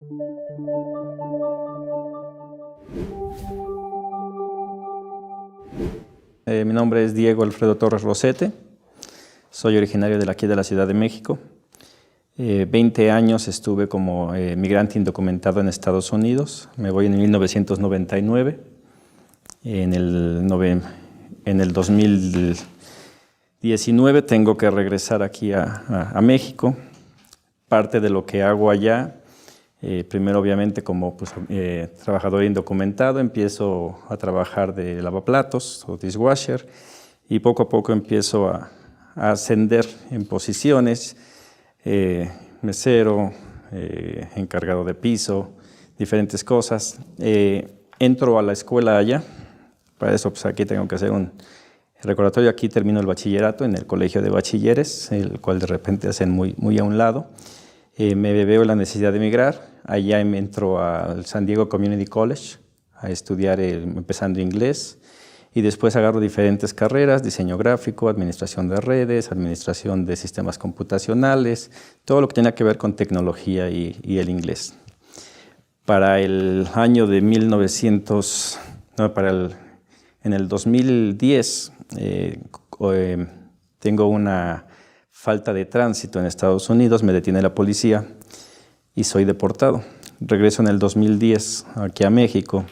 Mi nombre es Diego Alfredo Torres Rosete, soy originario de aquí de la Ciudad de México. 20 años estuve como migrante indocumentado en Estados Unidos. Me voy en 1999. En el 2019 tengo que regresar aquí a México. Parte de lo que hago allá, primero obviamente como trabajador indocumentado, empiezo a trabajar de lavaplatos o dishwasher y poco a poco empiezo a ascender en posiciones, mesero, encargado de piso, diferentes cosas. Entro a la escuela allá, para eso pues aquí tengo que hacer un recordatorio. Aquí termino el bachillerato en el colegio de bachilleres, el cual de repente hacen muy a un lado. Me veo la necesidad de emigrar. Allá me entro al San Diego Community College a estudiar empezando inglés y después agarro diferentes carreras: diseño gráfico, administración de redes, administración de sistemas computacionales, todo lo que tenga que ver con tecnología y el inglés. Para el año de en el 2010 tengo una falta de tránsito en Estados Unidos, me detiene la policía y soy deportado. Regreso en el 2010 aquí a México,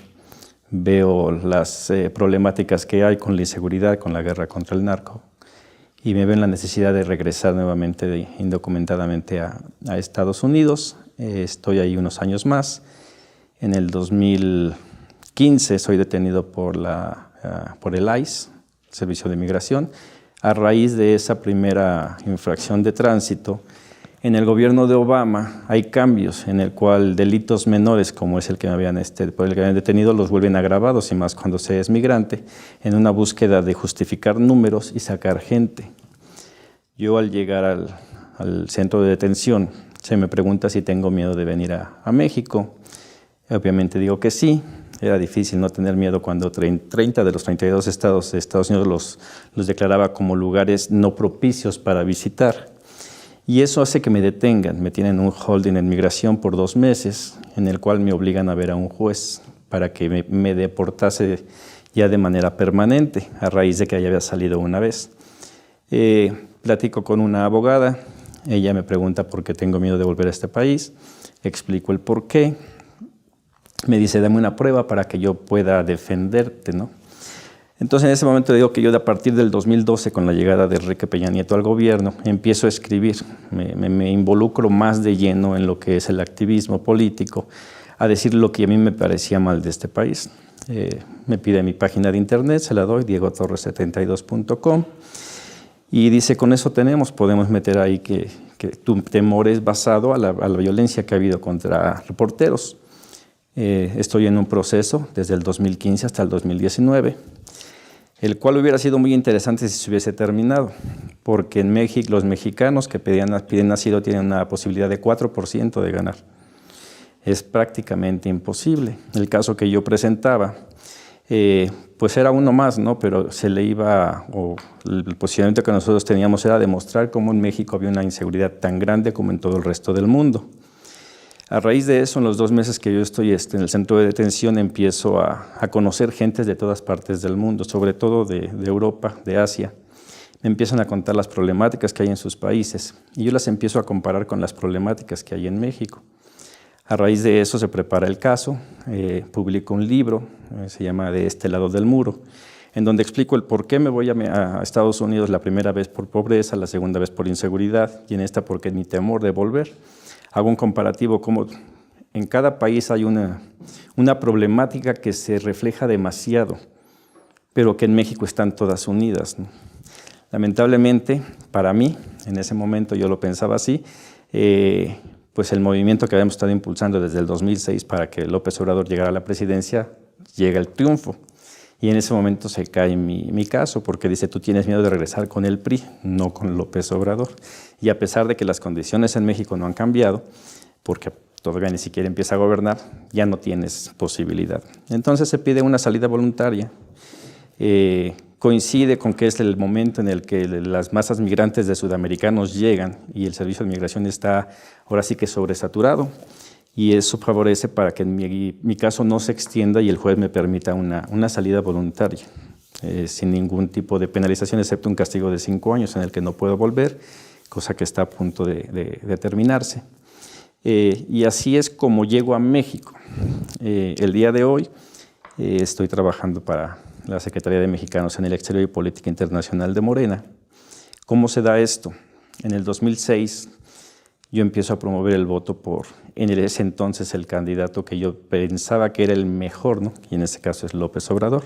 veo las problemáticas que hay con la inseguridad, con la guerra contra el narco, y me veo en la necesidad de regresar nuevamente indocumentadamente a Estados Unidos. Estoy ahí unos años más. En el 2015 soy detenido por el ICE, Servicio de Migración. A raíz de esa primera infracción de tránsito, en el gobierno de Obama hay cambios en el cual delitos menores, como es el que me habían detenido, los vuelven agravados, y más cuando se es migrante, en una búsqueda de justificar números y sacar gente. Yo, al llegar al centro de detención, se me pregunta si tengo miedo de venir a México. Obviamente digo que sí. Era difícil no tener miedo cuando 30 de los 32 estados de Estados Unidos los declaraba como lugares no propicios para visitar. Y eso hace que me detengan. Me tienen un holding en migración por 2 meses, en el cual me obligan a ver a un juez para que me deportase ya de manera permanente, a raíz de que ya había salido una vez. Platico con una abogada. Ella me pregunta por qué tengo miedo de volver a este país. Explico el por qué. Me dice: dame una prueba para que yo pueda defenderte, ¿no? Entonces, en ese momento digo que yo, a partir del 2012, con la llegada de Enrique Peña Nieto al gobierno, empiezo a escribir. Me involucro más de lleno en lo que es el activismo político, a decir lo que a mí me parecía mal de este país. Me pide mi página de internet, se la doy, diegotorres72.com, y dice: con eso podemos meter ahí que tu temor es basado a la violencia que ha habido contra reporteros. Estoy en un proceso desde el 2015 hasta el 2019, el cual hubiera sido muy interesante si se hubiese terminado, porque en México los mexicanos que piden asilo tienen una posibilidad de 4% de ganar. Es prácticamente imposible. El caso que yo presentaba, pues era uno más, ¿no? Pero el posicionamiento que nosotros teníamos era demostrar cómo en México había una inseguridad tan grande como en todo el resto del mundo. A raíz de eso, en los 2 meses que yo estoy en el centro de detención, empiezo a conocer gentes de todas partes del mundo, sobre todo de Europa, de Asia. Me empiezan a contar las problemáticas que hay en sus países y yo las empiezo a comparar con las problemáticas que hay en México. A raíz de eso se prepara el caso, publico un libro, se llama De este lado del muro, en donde explico el por qué me voy a Estados Unidos: la primera vez por pobreza, la segunda vez por inseguridad, y en esta porque mi temor de volver. Hago un comparativo como en cada país hay una problemática que se refleja demasiado, pero que en México están todas unidas, ¿no? Lamentablemente, para mí, en ese momento yo lo pensaba así, pues el movimiento que habíamos estado impulsando desde el 2006 para que López Obrador llegara a la presidencia, llega el triunfo. Y en ese momento se cae mi caso, porque dice: tú tienes miedo de regresar con el PRI, no con López Obrador. Y a pesar de que las condiciones en México no han cambiado, porque todavía ni siquiera empieza a gobernar, ya no tienes posibilidad. Entonces se pide una salida voluntaria. Coincide con que es el momento en el que las masas migrantes de sudamericanos llegan y el servicio de migración está ahora sí que sobresaturado. y eso favorece para que mi caso no se extienda y el juez me permita una salida voluntaria, sin ningún tipo de penalización, excepto un castigo de 5 años en el que no puedo volver, cosa que está a punto de terminarse. Y así es como llego a México. El día de hoy estoy trabajando para la Secretaría de Mexicanos en el Exterior y Política Internacional de Morena. ¿Cómo se da esto? En el 2006 yo empiezo a promover el voto por, en ese entonces, el candidato que yo pensaba que era el mejor, ¿no? Y en este caso es López Obrador.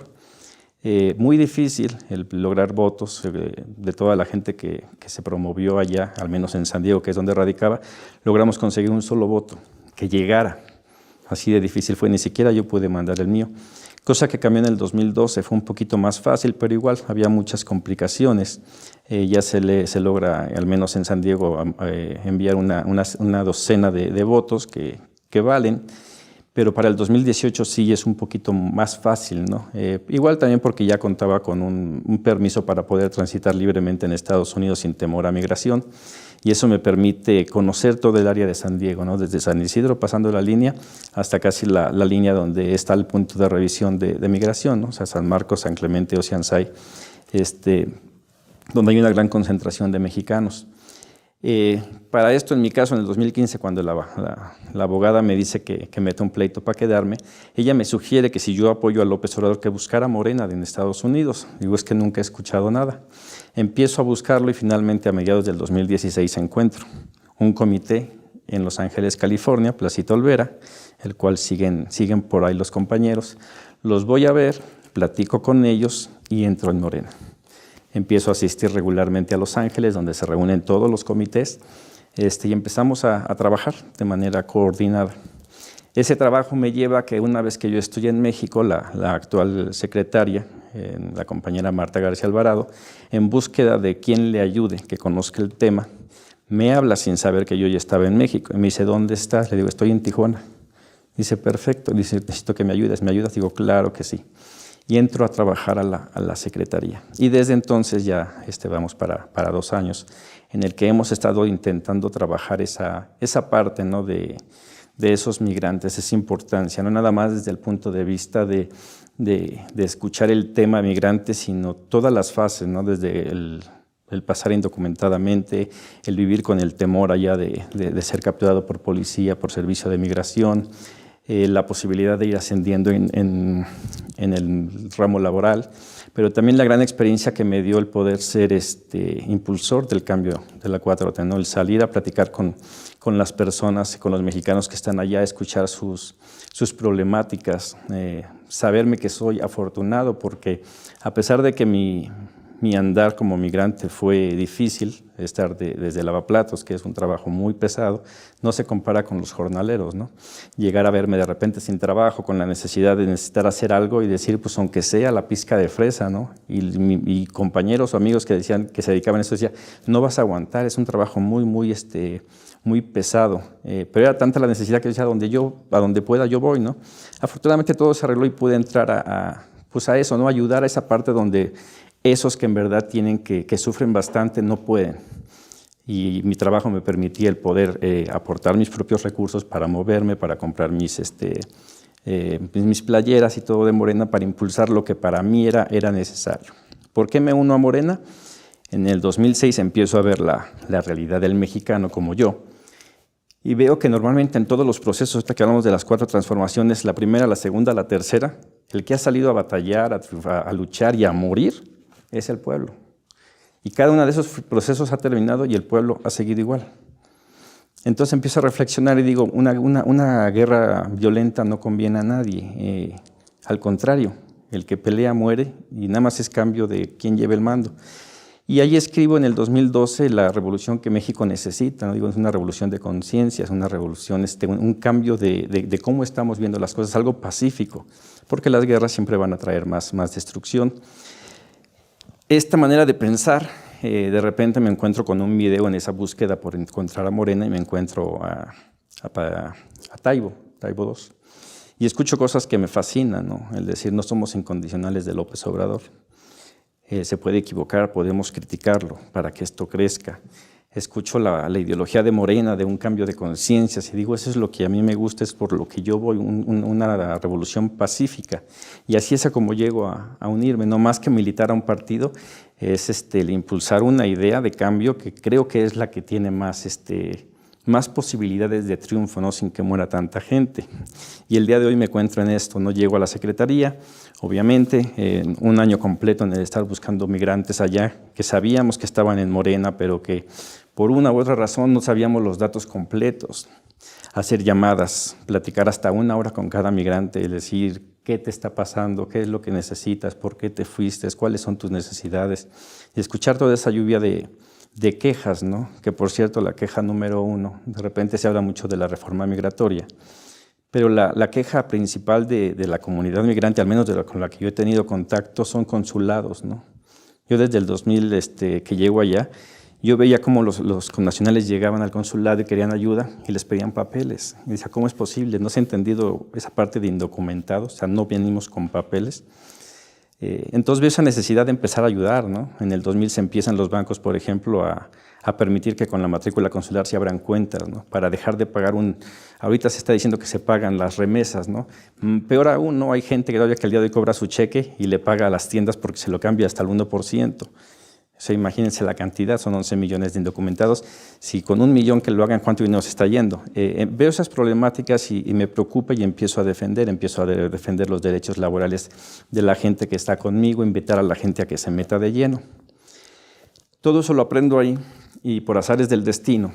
Muy difícil el lograr votos de toda la gente que se promovió allá, al menos en San Diego, que es donde radicaba, logramos conseguir un solo voto, que llegara. Así de difícil fue, ni siquiera yo pude mandar el mío. Cosa que cambió en el 2012, fue un poquito más fácil, pero igual había muchas complicaciones. Ya se logra, al menos en San Diego, enviar una docena de votos que valen, pero para el 2018 sí es un poquito más fácil, ¿no? Igual también porque ya contaba con un permiso para poder transitar libremente en Estados Unidos sin temor a migración, y eso me permite conocer todo el área de San Diego, ¿no? Desde San Isidro, pasando la línea, hasta casi la línea donde está el punto de revisión de migración, ¿no? O sea, San Marcos, San Clemente, Oceanside, donde hay una gran concentración de mexicanos. Para esto, en mi caso, en el 2015, cuando la abogada me dice que meta un pleito para quedarme, ella me sugiere que si yo apoyo a López Obrador, que buscara a Morena en Estados Unidos. Digo, es que nunca he escuchado nada. Empiezo a buscarlo y finalmente a mediados del 2016 encuentro un comité en Los Ángeles, California, Placito Olvera, el cual siguen por ahí los compañeros. Los voy a ver, platico con ellos y entro en Morena. Empiezo a asistir regularmente a Los Ángeles, donde se reúnen todos los comités, y empezamos a trabajar de manera coordinada. Ese trabajo me lleva a que una vez que yo estoy en México, la actual secretaria, la compañera Marta García Alvarado, en búsqueda de quien le ayude, que conozca el tema, me habla sin saber que yo ya estaba en México. Y me dice, ¿dónde estás? Le digo, estoy en Tijuana. Dice, perfecto. Dice, necesito que me ayudes. ¿Me ayudas? Digo, claro que sí. Y entro a trabajar a la secretaría. Y desde entonces ya vamos para 2 años, en el que hemos estado intentando trabajar esa parte, ¿no? de esos migrantes, esa importancia, no nada más desde el punto de vista de escuchar el tema migrante, sino todas las fases, ¿no? Desde el pasar indocumentadamente, el vivir con el temor allá de ser capturado por policía, por servicio de migración, la posibilidad de ir ascendiendo en el ramo laboral, pero también la gran experiencia que me dio el poder ser impulsor del cambio de la 4T, ¿no? El salir a platicar con las personas, con los mexicanos que están allá, escuchar sus problemáticas, saberme que soy afortunado porque a pesar de que mi andar como migrante fue difícil, estar desde lavaplatos, que es un trabajo muy pesado, no se compara con los jornaleros, ¿no? Llegar a verme de repente sin trabajo, con la necesidad de necesitar hacer algo y decir, pues aunque sea la pizca de fresa, ¿no? Y compañeros o amigos que decían que se dedicaban a eso, decían, no vas a aguantar, es un trabajo muy pesado, pero era tanta la necesidad que decía, a donde pueda yo voy, ¿no? Afortunadamente todo se arregló y pude entrar a eso, ¿no? Ayudar a esa parte donde esos que en verdad que sufren bastante no pueden. Y mi trabajo me permitía el poder aportar mis propios recursos para moverme, para comprar mis playeras y todo de Morena, para impulsar lo que para mí era necesario. ¿Por qué me uno a Morena? En el 2006 empiezo a ver la realidad del mexicano como yo, y veo que normalmente en todos los procesos, hasta que hablamos de las 4 transformaciones, la primera, la segunda, la tercera, el que ha salido a batallar, a luchar y a morir es el pueblo. Y cada uno de esos procesos ha terminado y el pueblo ha seguido igual. Entonces empiezo a reflexionar y digo, una guerra violenta no conviene a nadie. Al contrario, el que pelea muere y nada más es cambio de quién lleve el mando. Y ahí escribo en el 2012 la revolución que México necesita, ¿no? Digo, es una revolución de conciencia, es una revolución, un cambio de cómo estamos viendo las cosas, algo pacífico, porque las guerras siempre van a traer más destrucción. Esta manera de pensar, de repente me encuentro con un video en esa búsqueda por encontrar a Morena y me encuentro a Taibo 2. Y escucho cosas que me fascinan, ¿no? El decir, no somos incondicionales de López Obrador. Se puede equivocar, podemos criticarlo para que esto crezca. escucho la ideología de Morena, de un cambio de conciencias, y digo, eso es lo que a mí me gusta, es por lo que yo voy, una revolución pacífica. Y así es a como llego a unirme, no más que militar a un partido, es el impulsar una idea de cambio que creo que es la que tiene más posibilidades de triunfo, ¿no? Sin que muera tanta gente. Y el día de hoy me encuentro en esto, no llego a la Secretaría, obviamente, un año completo en el estar buscando migrantes allá, que sabíamos que estaban en Morena, pero que por una u otra razón no sabíamos los datos completos. Hacer llamadas, platicar hasta 1 hora con cada migrante, decir qué te está pasando, qué es lo que necesitas, por qué te fuiste, cuáles son tus necesidades, y escuchar toda esa lluvia de quejas, ¿no? Que por cierto, la queja número 1, de repente se habla mucho de la reforma migratoria, pero la queja principal de la comunidad migrante, al menos con la que yo he tenido contacto, son consulados, ¿no? Yo desde el 2000 que llego allá, yo veía cómo los connacionales llegaban al consulado y querían ayuda y les pedían papeles. Y decía, ¿cómo es posible? No se ha entendido esa parte de indocumentados, o sea, no venimos con papeles. Entonces veo esa necesidad de empezar a ayudar, ¿no? En el 2000 se empiezan los bancos, por ejemplo, a permitir que con la matrícula consular se abran cuentas, ¿no? Para dejar de pagar ahorita se está diciendo que se pagan las remesas, ¿no? Peor aún, ¿no? Hay gente que todavía que el día de hoy cobra su cheque y le paga a las tiendas porque se lo cambia hasta el 1%. O sea, imagínense la cantidad, son 11 millones de indocumentados. Si con 1 millón que lo hagan, ¿cuánto dinero se está yendo? Veo esas problemáticas y me preocupa y empiezo a defender los derechos laborales de la gente que está conmigo, invitar a la gente a que se meta de lleno. Todo eso lo aprendo ahí y por azares del destino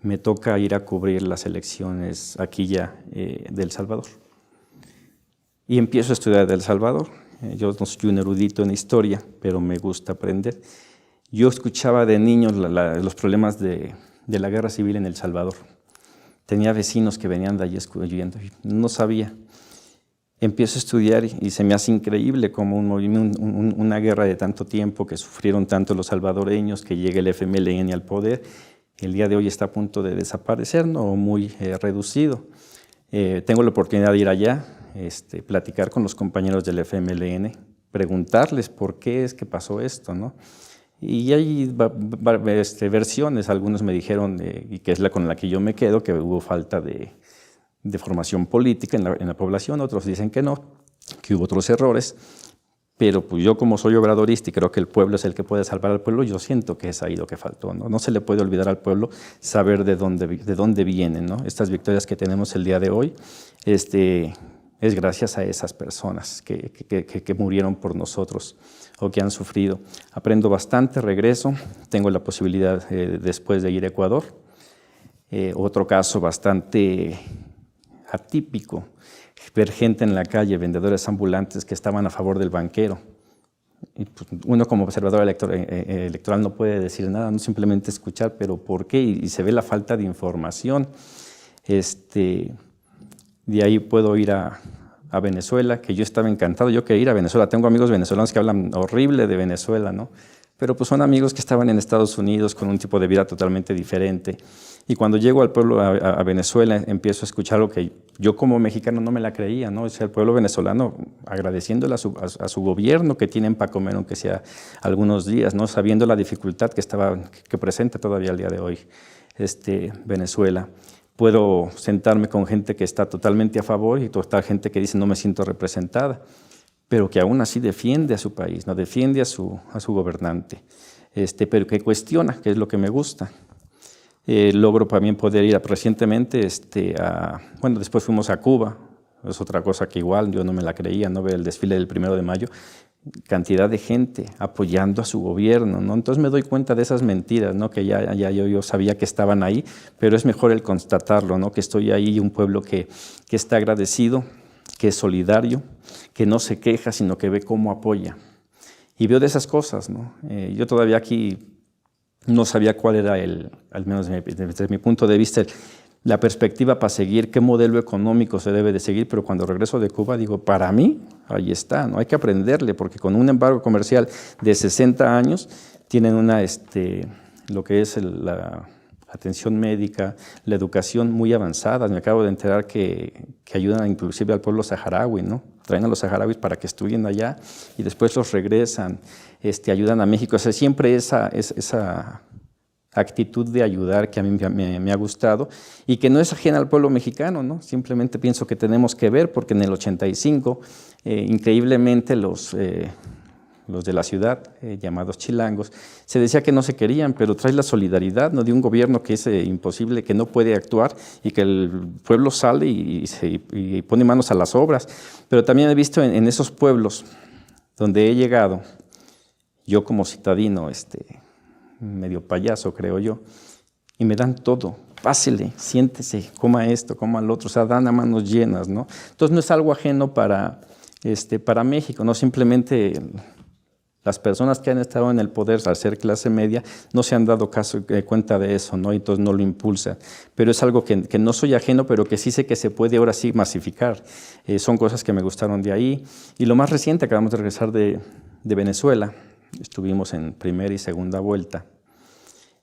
me toca ir a cubrir las elecciones aquí ya de El Salvador. Y empiezo a estudiar de El Salvador. Yo no soy un erudito en historia, pero me gusta aprender. Yo escuchaba de niño los problemas de la guerra civil en El Salvador. Tenía vecinos que venían de allí escuchando, no sabía. Empiezo a estudiar y se me hace increíble como una guerra de tanto tiempo, que sufrieron tanto los salvadoreños, que llegue el FMLN al poder. El día de hoy está a punto de desaparecer, ¿no? Muy reducido. Tengo la oportunidad de ir allá, platicar con los compañeros del FMLN, preguntarles por qué es que pasó esto, ¿no? Y hay versiones, algunos me dijeron, y que es la con la que yo me quedo, que hubo falta de formación política en la población, otros dicen que no, que hubo otros errores, pero pues yo como soy obradorista y creo que el pueblo es el que puede salvar al pueblo, yo siento que es ahí lo que faltó, ¿no? No se le puede olvidar al pueblo saber de dónde vienen, ¿no? Estas victorias que tenemos el día de hoy, es gracias a esas personas que murieron por nosotros o que han sufrido. Aprendo bastante, regreso, tengo la posibilidad después de ir a Ecuador. Otro caso bastante atípico, ver gente en la calle, vendedores ambulantes que estaban a favor del banquero. Y pues, uno como observador electoral no puede decir nada, no simplemente escuchar, pero ¿por qué? Y se ve la falta de información. De ahí puedo ir a Venezuela, que yo estaba encantado, yo quería ir a Venezuela. Tengo amigos venezolanos que hablan horrible de Venezuela, ¿no? Pero pues son amigos que estaban en Estados Unidos con un tipo de vida totalmente diferente. Y cuando llego al pueblo, a Venezuela, empiezo a escuchar lo que yo como mexicano no me la creía, ¿no? O sea, el pueblo venezolano agradeciéndole a su gobierno que tienen para comer, aunque sea algunos días, ¿no? Sabiendo la dificultad que presenta todavía el día de hoy Venezuela. Puedo sentarme con gente que está totalmente a favor y total gente que dice no me siento representada, pero que aún así defiende a su país, no defiende a su gobernante, pero que cuestiona, que es lo que me gusta. Logro también poder ir recientemente, bueno, después fuimos a Cuba, es otra cosa que igual yo no me la creía, no ver el desfile del 1 de mayo, cantidad de gente apoyando a su gobierno, ¿no? Entonces me doy cuenta de esas mentiras, ¿no? Que ya yo sabía que estaban ahí, pero es mejor el constatarlo, ¿no? Que estoy ahí, un pueblo que está agradecido, que es solidario, que no se queja, sino que ve cómo apoya. Y veo de esas cosas, ¿no? Yo todavía aquí no sabía cuál era al menos desde mi punto de vista, la perspectiva para seguir, qué modelo económico se debe de seguir, pero cuando regreso de Cuba digo, para mí, ahí está, ¿no? Hay que aprenderle, porque con un embargo comercial de 60 años tienen lo que es la atención médica, la educación muy avanzada. Me acabo de enterar que ayudan inclusive al pueblo saharaui, ¿no? Traen a los saharauis para que estudien allá y después los regresan, ayudan a México. O sea, siempre esa actitud de ayudar que a mí me ha gustado y que no es ajena al pueblo mexicano, ¿no? Simplemente pienso que tenemos que ver, porque en el 85, increíblemente los de la ciudad, llamados chilangos, se decía que no se querían, pero trae la solidaridad, ¿no?, de un gobierno que es imposible, que no puede actuar, y que el pueblo sale y pone manos a las obras. Pero también he visto en esos pueblos donde he llegado, yo como citadino, medio payaso creo yo, y me dan todo. Pásele, siéntese, coma esto, coma lo otro, o sea, dan a manos llenas, ¿no? Entonces no es algo ajeno para México, no simplemente las personas que han estado en el poder al ser clase media no se han dado cuenta de eso, ¿no? Y entonces no lo impulsan. Pero es algo que no soy ajeno, pero que sí sé que se puede ahora sí masificar. Son cosas que me gustaron de ahí. Y lo más reciente, acabamos de regresar de Venezuela. Estuvimos en primera y segunda vuelta.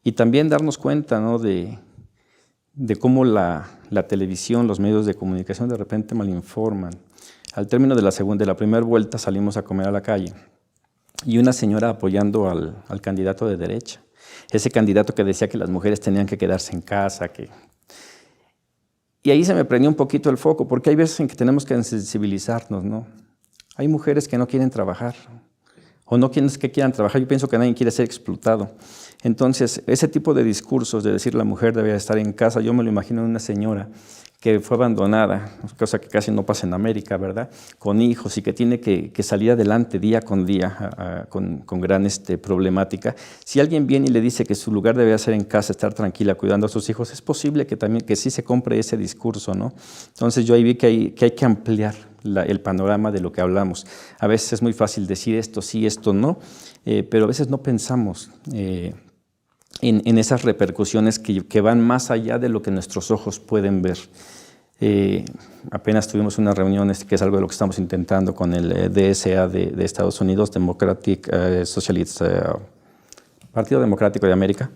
Y también darnos cuenta, ¿no?, de cómo la televisión, los medios de comunicación de repente malinforman. Al término de la primera vuelta salimos a comer a la calle y una señora apoyando al candidato de derecha. Ese candidato que decía que las mujeres tenían que quedarse en casa. Y ahí se me prendió un poquito el foco, porque hay veces en que tenemos que sensibilizarnos, ¿no? Hay mujeres que no quieren trabajar, o no que quieran trabajar. Yo pienso que nadie quiere ser explotado. Entonces, ese tipo de discursos de decir la mujer debe estar en casa, yo me lo imagino en una señora que fue abandonada, cosa que casi no pasa en América, ¿verdad?, con hijos, y que tiene que salir adelante día con día con gran problemática. Si alguien viene y le dice que su lugar debe ser en casa, estar tranquila cuidando a sus hijos, es posible que sí se compre ese discurso, ¿no? Entonces yo ahí vi que hay que ampliar el panorama de lo que hablamos. A veces es muy fácil decir esto sí, esto no, pero a veces no pensamos en esas repercusiones que van más allá de lo que nuestros ojos pueden ver. Apenas tuvimos una reunión, que es algo de lo que estamos intentando con el DSA de Estados Unidos, Democratic Socialist, Partido Democrático de América.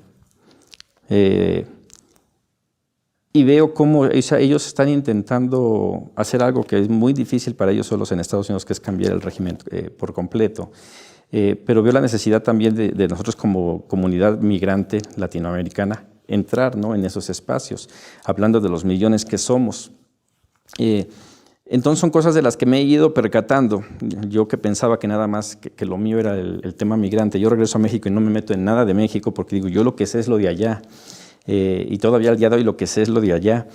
Y veo cómo ellos están intentando hacer algo que es muy difícil para ellos solos en Estados Unidos, que es cambiar el régimen por completo. Pero veo la necesidad también de nosotros como comunidad migrante latinoamericana entrar, ¿no?, en esos espacios, hablando de los millones que somos. Entonces son cosas de las que me he ido percatando. Yo que pensaba que nada más que lo mío era el tema migrante. Yo regreso a México y no me meto en nada de México, porque digo, yo lo que sé es lo de allá. Y todavía al día de hoy lo que sé es lo de allá.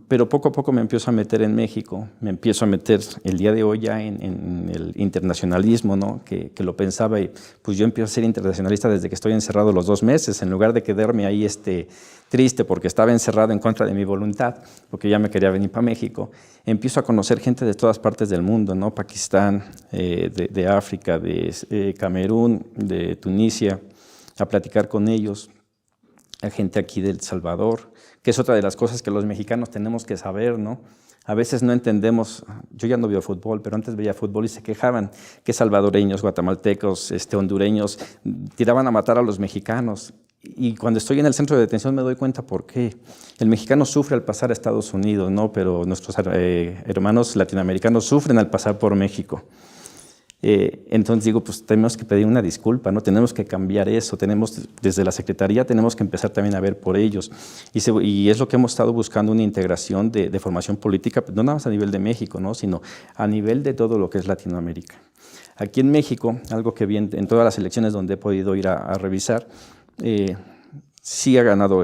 Pero poco a poco me empiezo a meter en México, me empiezo a meter el día de hoy ya en el internacionalismo, ¿no?, que lo pensaba, y pues yo empiezo a ser internacionalista desde que estoy encerrado los 2 meses, en lugar de quedarme ahí triste porque estaba encerrado en contra de mi voluntad, porque ya me quería venir para México. Empiezo a conocer gente de todas partes del mundo, ¿no?, Pakistán, de África, de Camerún, de Tunisia, a platicar con ellos, a gente aquí de El Salvador, que es otra de las cosas que los mexicanos tenemos que saber, ¿no? A veces no entendemos. Yo ya no veo fútbol, pero antes veía fútbol y se quejaban que salvadoreños, guatemaltecos, hondureños tiraban a matar a los mexicanos. Y cuando estoy en el centro de detención me doy cuenta por qué. El mexicano sufre al pasar a Estados Unidos, ¿no?, pero nuestros hermanos latinoamericanos sufren al pasar por México. Entonces digo, pues tenemos que pedir una disculpa, ¿no? Tenemos que cambiar eso, desde la Secretaría tenemos que empezar también a ver por ellos. Y es lo que hemos estado buscando, una integración de formación política, no nada más a nivel de México, ¿no?, sino a nivel de todo lo que es Latinoamérica. Aquí en México, algo que vi en todas las elecciones donde he podido ir a revisar, sí ha ganado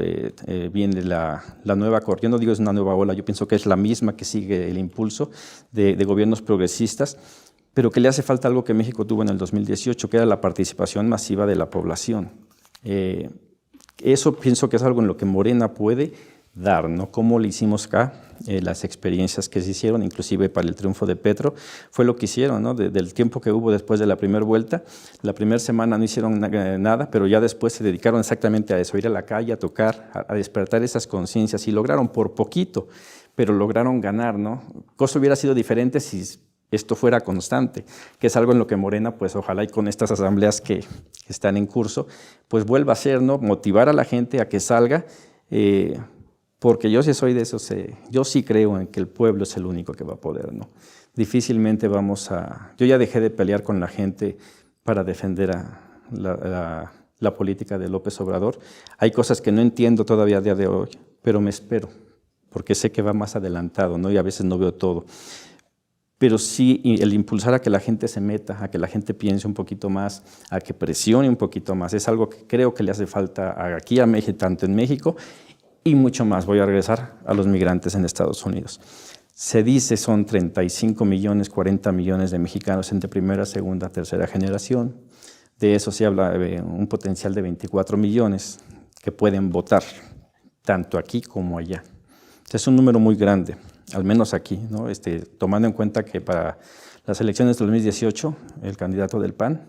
bien la nueva corriente. Yo no digo es una nueva ola, yo pienso que es la misma que sigue el impulso de gobiernos progresistas, pero que le hace falta algo que México tuvo en el 2018, que era la participación masiva de la población. Eso pienso que es algo en lo que Morena puede dar, ¿no? Como lo hicimos acá, las experiencias que se hicieron, inclusive para el triunfo de Petro, fue lo que hicieron, ¿no? Del tiempo que hubo después de la primera vuelta, la primera semana no hicieron nada, pero ya después se dedicaron exactamente a eso, a ir a la calle, a tocar, a despertar esas conciencias, y lograron por poquito, pero lograron ganar, ¿no? Cosa hubiera sido diferente si esto fuera constante, que es algo en lo que Morena, pues ojalá y con estas asambleas que están en curso, pues vuelva a ser, ¿no?, motivar a la gente a que salga, porque yo sí soy de esos, yo sí creo en que el pueblo es el único que va a poder, ¿no? Difícilmente vamos a... Yo ya dejé de pelear con la gente para defender la la política de López Obrador. Hay cosas que no entiendo todavía a día de hoy, pero me espero, porque sé que va más adelantado, ¿no? Y a veces no veo todo. Pero sí, el impulsar a que la gente se meta, a que la gente piense un poquito más, a que presione un poquito más, es algo que creo que le hace falta aquí a México, tanto en México y mucho más. Voy a regresar a los migrantes en Estados Unidos. Se dice son 35 millones, 40 millones de mexicanos entre primera, segunda, tercera generación. De eso se habla de un potencial de 24 millones que pueden votar, tanto aquí como allá. Es un número muy grande, al menos aquí, ¿no? Tomando en cuenta que para las elecciones de 2018, el candidato del PAN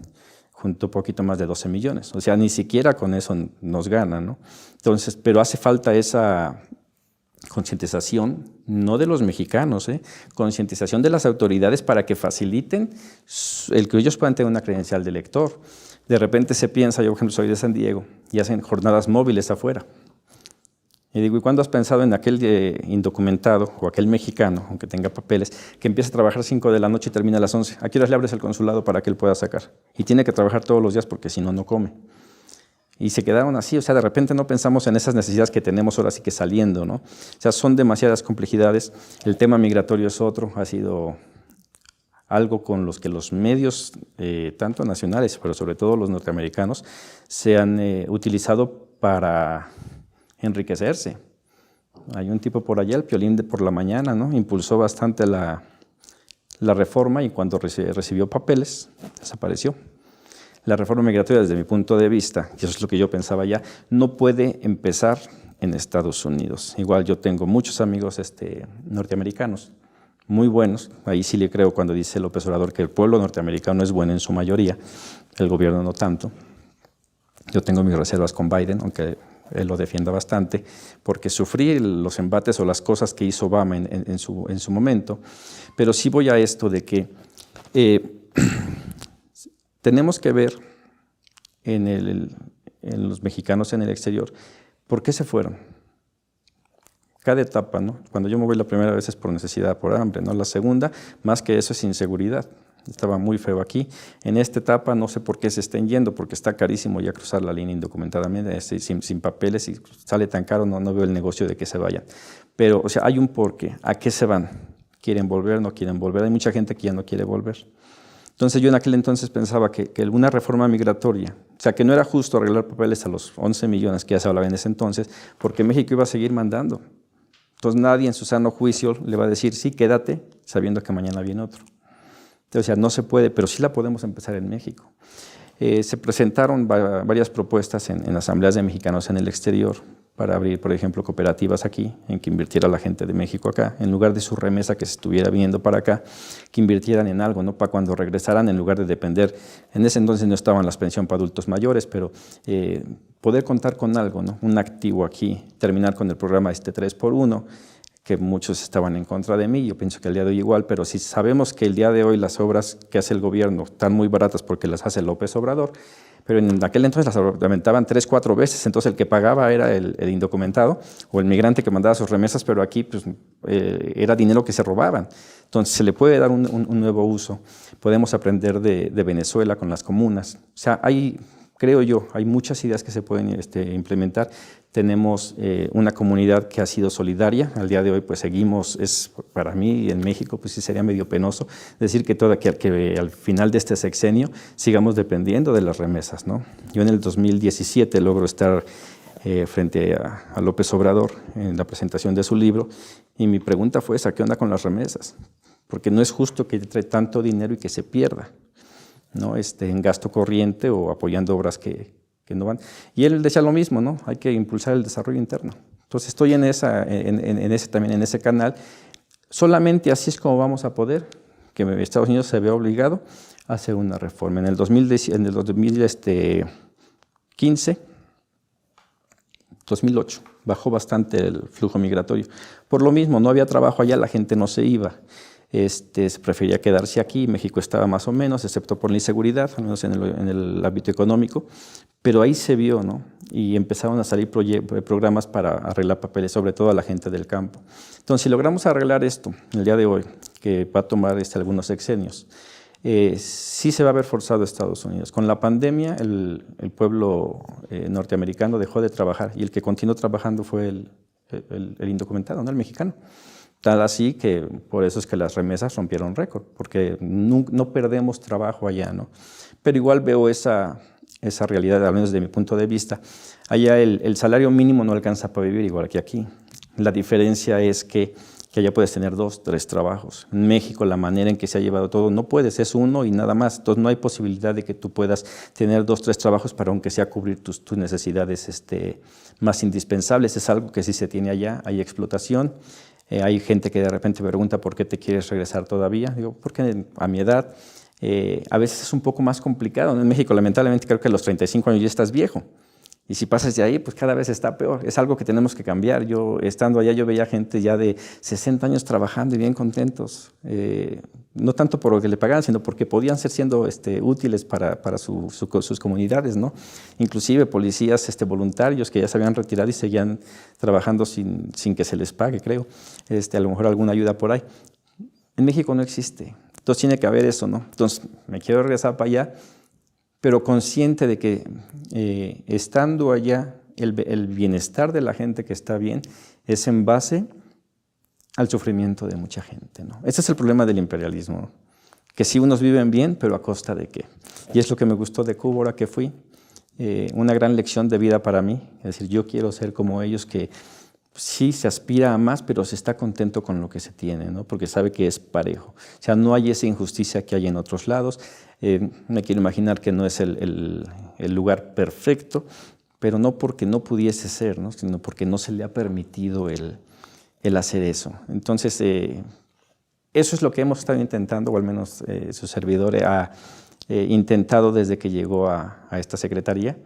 juntó poquito más de 12 millones. O sea, ni siquiera con eso nos gana, ¿no? Entonces, pero hace falta esa concientización, no de los mexicanos, concientización de las autoridades para que faciliten el que ellos puedan tener una credencial de elector. De repente se piensa, yo por ejemplo soy de San Diego, y hacen jornadas móviles afuera. Y digo, ¿y cuándo has pensado en aquel indocumentado o aquel mexicano, aunque tenga papeles, que empieza a trabajar 5 de la noche y termina a las 11? ¿A qué horas le abres el consulado para que él pueda sacar? Y tiene que trabajar todos los días porque si no, no come. Y se quedaron así, o sea, de repente no pensamos en esas necesidades que tenemos ahora sí que saliendo, ¿no? O sea, son demasiadas complejidades. El tema migratorio es otro, ha sido algo con los que los medios, tanto nacionales, pero sobre todo los norteamericanos, se han utilizado para enriquecerse. Hay un tipo por allá, el Piolín de por la mañana, ¿no? Impulsó bastante la reforma y cuando recibió papeles, desapareció. La reforma migratoria, desde mi punto de vista, y eso es lo que yo pensaba ya, no puede empezar en Estados Unidos. Igual yo tengo muchos amigos norteamericanos, muy buenos. Ahí sí le creo cuando dice López Obrador que el pueblo norteamericano es bueno en su mayoría, el gobierno no tanto. Yo tengo mis reservas con Biden, aunque él lo defienda bastante, porque sufrí los embates o las cosas que hizo Obama en su momento. Pero sí voy a esto de que tenemos que ver en los mexicanos en el exterior por qué se fueron. Cada etapa, ¿no? Cuando yo me voy la primera vez es por necesidad, por hambre, ¿no? La segunda, más que eso, es inseguridad. Estaba muy feo aquí. En esta etapa no sé por qué se estén yendo, porque está carísimo ya cruzar la línea indocumentadamente, sin papeles, y sale tan caro, no veo el negocio de que se vayan. Pero, o sea, hay un porqué. ¿A qué se van? ¿Quieren volver? ¿No quieren volver? Hay mucha gente que ya no quiere volver. Entonces yo en aquel entonces pensaba que alguna reforma migratoria, o sea, que no era justo arreglar papeles a los 11 millones que ya se hablaba en ese entonces, porque México iba a seguir mandando. Entonces nadie en su sano juicio le va a decir, sí, quédate, sabiendo que mañana viene otro. Entonces, o sea, no se puede, pero sí la podemos empezar en México. Se presentaron varias propuestas en asambleas de mexicanos en el exterior para abrir, por ejemplo, cooperativas aquí, en que invirtiera la gente de México acá, en lugar de su remesa que se estuviera viniendo para acá, que invirtieran en algo, ¿no? Para cuando regresaran, en lugar de depender. En ese entonces no estaban las pensiones para adultos mayores, pero poder contar con algo, ¿no? Un activo aquí, terminar con el programa 3x1, que muchos estaban en contra de mí, yo pienso que el día de hoy igual, pero si sabemos que el día de hoy las obras que hace el gobierno están muy baratas porque las hace López Obrador, pero en aquel entonces las aumentaban 3, 4 veces, entonces el que pagaba era el indocumentado o el migrante que mandaba sus remesas, pero aquí pues, era dinero que se robaban. Entonces se le puede dar un nuevo uso. Podemos aprender de Venezuela con las comunas. O sea, creo yo, hay muchas ideas que se pueden implementar. Tenemos una comunidad que ha sido solidaria. Al día de hoy, pues seguimos, para mí en México, pues sí sería medio penoso decir que al final de este sexenio sigamos dependiendo de las remesas, ¿no? Yo en el 2017 logro estar frente a López Obrador en la presentación de su libro y mi pregunta fue esa, ¿qué onda con las remesas? Porque no es justo que trae tanto dinero y que se pierda, ¿no? En gasto corriente o apoyando obras que no van. Y él decía lo mismo, ¿no? Hay que impulsar el desarrollo interno. Entonces estoy también en ese canal. Solamente así es como vamos a poder que Estados Unidos se vea obligado a hacer una reforma. En el 2008, bajó bastante el flujo migratorio. Por lo mismo, no había trabajo allá, la gente no se iba. Se prefería quedarse aquí, México estaba más o menos, excepto por la inseguridad, al menos en el ámbito económico, pero ahí se vio, ¿no? Y empezaron a salir programas para arreglar papeles, sobre todo a la gente del campo. Entonces, si logramos arreglar esto el día de hoy, que va a tomar algunos sexenios, sí se va a ver forzado a Estados Unidos. Con la pandemia, el pueblo norteamericano dejó de trabajar y el que continuó trabajando fue el indocumentado, ¿no? El mexicano. Tal así que por eso es que las remesas rompieron récord, porque no perdemos trabajo allá, ¿no? Pero igual veo esa realidad, al menos desde mi punto de vista. Allá el salario mínimo no alcanza para vivir igual que aquí. La diferencia es que allá puedes tener 2, 3 trabajos. En México la manera en que se ha llevado todo, no puedes, es uno y nada más. Entonces no hay posibilidad de que tú puedas tener 2, 3 trabajos para aunque sea cubrir tus necesidades más indispensables. Es algo que sí se tiene allá, hay explotación. Hay gente que de repente pregunta por qué te quieres regresar todavía. Digo, porque a mi edad a veces es un poco más complicado. En México lamentablemente creo que a los 35 años ya estás viejo. Y si pasas de ahí, pues cada vez está peor. Es algo que tenemos que cambiar. Yo, estando allá, yo veía gente ya de 60 años trabajando y bien contentos. No tanto por lo que le pagaban, sino porque podían ser siendo útiles para sus comunidades, ¿no? Inclusive policías voluntarios que ya se habían retirado y seguían trabajando sin que se les pague, creo. A lo mejor alguna ayuda por ahí. En México no existe. Entonces tiene que haber eso, ¿no? Entonces me quiero regresar para allá, pero consciente de que estando allá, el bienestar de la gente que está bien es en base al sufrimiento de mucha gente, ¿no? Ese es el problema del imperialismo, ¿no? Que sí unos viven bien, pero ¿a costa de qué? Y es lo que me gustó de Cuba ahora que fui. Una gran lección de vida para mí. Es decir, yo quiero ser como ellos que sí se aspira a más, pero se está contento con lo que se tiene, ¿no? Porque sabe que es parejo. O sea, no hay esa injusticia que hay en otros lados. Me quiero imaginar que no es el lugar perfecto, pero no porque no pudiese ser, ¿no? Sino porque no se le ha permitido el hacer eso. Entonces, eso es lo que hemos estado intentando, o al menos su servidor ha intentado desde que llegó a esta secretaría.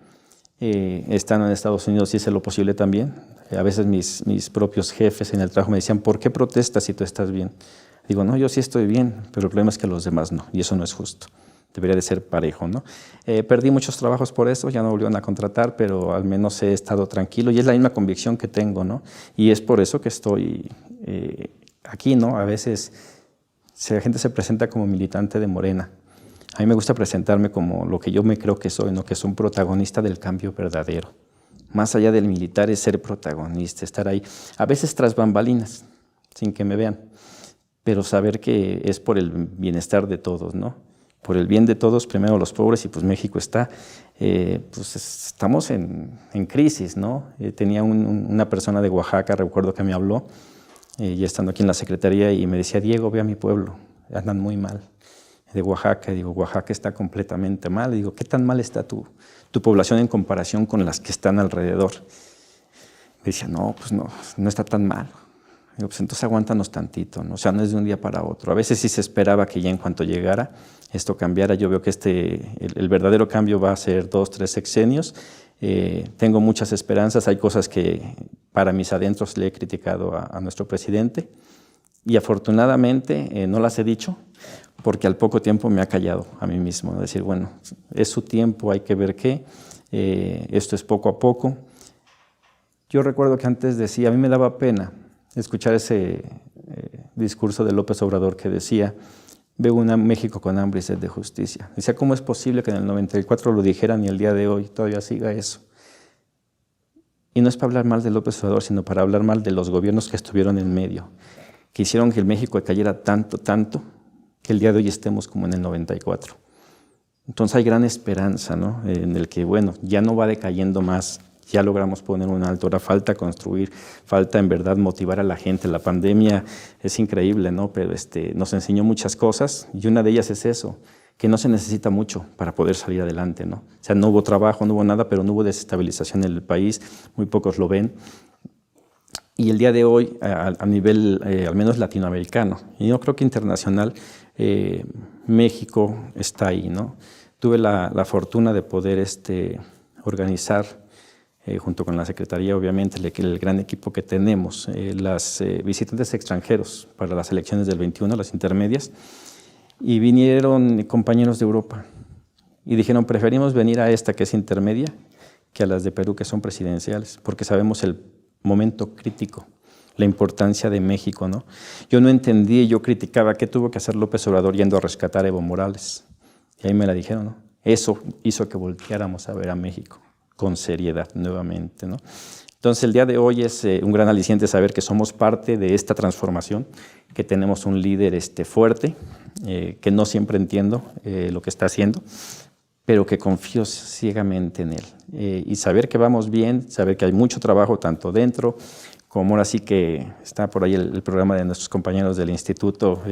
Estando en Estados Unidos hice lo posible también. A veces mis propios jefes en el trabajo me decían, ¿por qué protestas si tú estás bien? Digo, no, yo sí estoy bien, pero el problema es que los demás no, y eso no es justo. Debería de ser parejo, ¿no? Perdí muchos trabajos por eso, ya no volvieron a contratar, pero al menos he estado tranquilo y es la misma convicción que tengo, ¿no? Y es por eso que estoy aquí, ¿no? A veces la gente se presenta como militante de Morena. A mí me gusta presentarme como lo que yo me creo que soy, ¿no? Que es un protagonista del cambio verdadero. Más allá del militar es ser protagonista, estar ahí, a veces tras bambalinas, sin que me vean, pero saber que es por el bienestar de todos, ¿no? Por el bien de todos, primero los pobres, y pues México está, pues estamos en crisis, ¿no? Tenía una persona de Oaxaca, recuerdo que me habló, ya estando aquí en la Secretaría, y me decía, Diego, ve a mi pueblo, andan muy mal. De Oaxaca, digo, Oaxaca está completamente mal. Digo, ¿qué tan mal está tu población en comparación con las que están alrededor? Me decía, no, pues no está tan mal. Digo, pues entonces aguántanos tantito, ¿no? O sea, no es de un día para otro. A veces sí se esperaba que ya en cuanto llegara esto cambiara. Yo veo que el verdadero cambio va a ser 2, 3 sexenios. Tengo muchas esperanzas. Hay cosas que para mis adentros le he criticado a nuestro presidente y afortunadamente no las he dicho, porque al poco tiempo me ha callado a mí mismo, ¿no? Decir, bueno, es su tiempo, hay que ver qué, esto es poco a poco. Yo recuerdo que antes decía, a mí me daba pena escuchar ese discurso de López Obrador que decía, veo un México con hambre y sed de justicia. Decía, ¿cómo es posible que en el 94 lo dijeran y el día de hoy todavía siga eso? Y no es para hablar mal de López Obrador, sino para hablar mal de los gobiernos que estuvieron en medio, que hicieron que el México cayera tanto, que el día de hoy estemos como en el 94. Entonces hay gran esperanza, ¿no? En el que, bueno, ya no va decayendo más, ya logramos poner un alto, ahora falta construir, falta en verdad motivar a la gente. La pandemia es increíble, ¿no? Pero nos enseñó muchas cosas y una de ellas es eso, que no se necesita mucho para poder salir adelante, ¿no? O sea, no hubo trabajo, no hubo nada, pero no hubo desestabilización en el país, muy pocos lo ven. Y el día de hoy, a nivel al menos latinoamericano, y yo creo que internacional, México está ahí, ¿no? Tuve la fortuna de poder organizar, junto con la Secretaría, obviamente, el gran equipo que tenemos, las visitantes extranjeros para las elecciones del 21, las intermedias, y vinieron compañeros de Europa y dijeron, preferimos venir a esta que es intermedia que a las de Perú que son presidenciales, porque sabemos el momento crítico la importancia de México, ¿no? Yo no entendía y yo criticaba qué tuvo que hacer López Obrador yendo a rescatar a Evo Morales. Y ahí me la dijeron, ¿no? Eso hizo que volteáramos a ver a México con seriedad nuevamente, ¿no? Entonces el día de hoy es un gran aliciente saber que somos parte de esta transformación, que tenemos un líder fuerte, que no siempre entiendo lo que está haciendo, pero que confío ciegamente en él. Y saber que vamos bien, saber que hay mucho trabajo tanto dentro como ahora sí que está por ahí el programa de nuestros compañeros del Instituto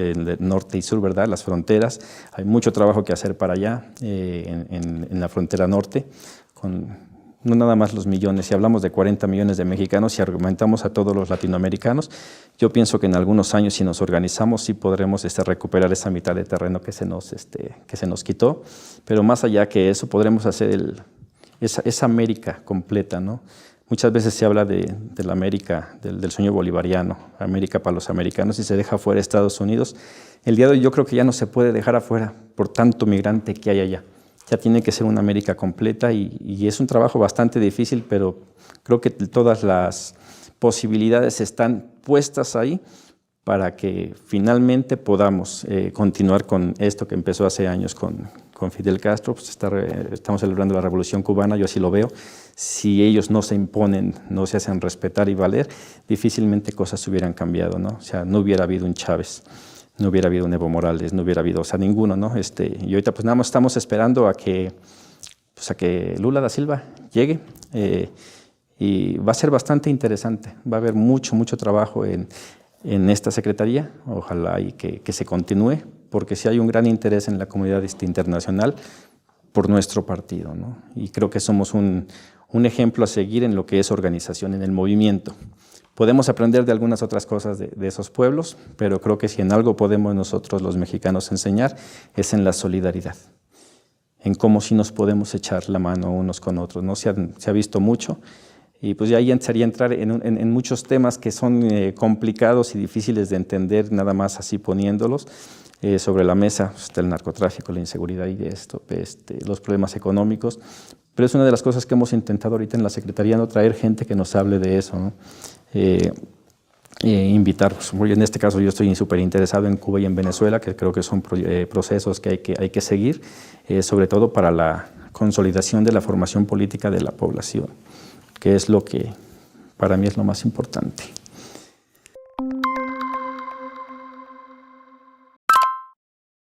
Norte y Sur, ¿verdad? Las fronteras. Hay mucho trabajo que hacer para allá, en la frontera norte, con no nada más los millones. Si hablamos de 40 millones de mexicanos y argumentamos a todos los latinoamericanos, yo pienso que en algunos años, si nos organizamos, sí podremos recuperar esa mitad de terreno que se nos quitó. Pero más allá que eso, podremos hacer esa América completa, ¿no? Muchas veces se habla de la América, del sueño bolivariano, América para los americanos, y se deja fuera Estados Unidos. El día de hoy yo creo que ya no se puede dejar afuera por tanto migrante que hay allá. Ya tiene que ser una América completa y es un trabajo bastante difícil, pero creo que todas las posibilidades están puestas ahí para que finalmente podamos continuar con esto que empezó hace años con Fidel Castro. Pues estamos celebrando la Revolución Cubana, yo así lo veo. Si ellos no se imponen, no se hacen respetar y valer, difícilmente cosas hubieran cambiado, ¿no? O sea, no hubiera habido un Chávez, no hubiera habido un Evo Morales, no hubiera habido, o sea, ninguno, ¿no? Y ahorita pues nada más estamos esperando a que Lula da Silva llegue, y va a ser bastante interesante. Va a haber mucho trabajo en esta secretaría, ojalá y que se continúe, porque sí hay un gran interés en la comunidad internacional por nuestro partido, ¿no? Y creo que somos un ejemplo a seguir en lo que es organización, en el movimiento. Podemos aprender de algunas otras cosas de esos pueblos, pero creo que si en algo podemos nosotros los mexicanos enseñar es en la solidaridad, en cómo sí nos podemos echar la mano unos con otros, ¿no? Se ha visto mucho, y pues ya ahí sería entrar en muchos temas que son complicados y difíciles de entender, nada más así poniéndolos sobre la mesa. Pues está el narcotráfico, la inseguridad y los problemas económicos, pero es una de las cosas que hemos intentado ahorita en la Secretaría, no traer gente que nos hable de eso, ¿no? Invitar, pues, en este caso yo estoy súper interesado en Cuba y en Venezuela, que creo que son procesos que hay que seguir, sobre todo para la consolidación de la formación política de la población, que es lo que para mí es lo más importante.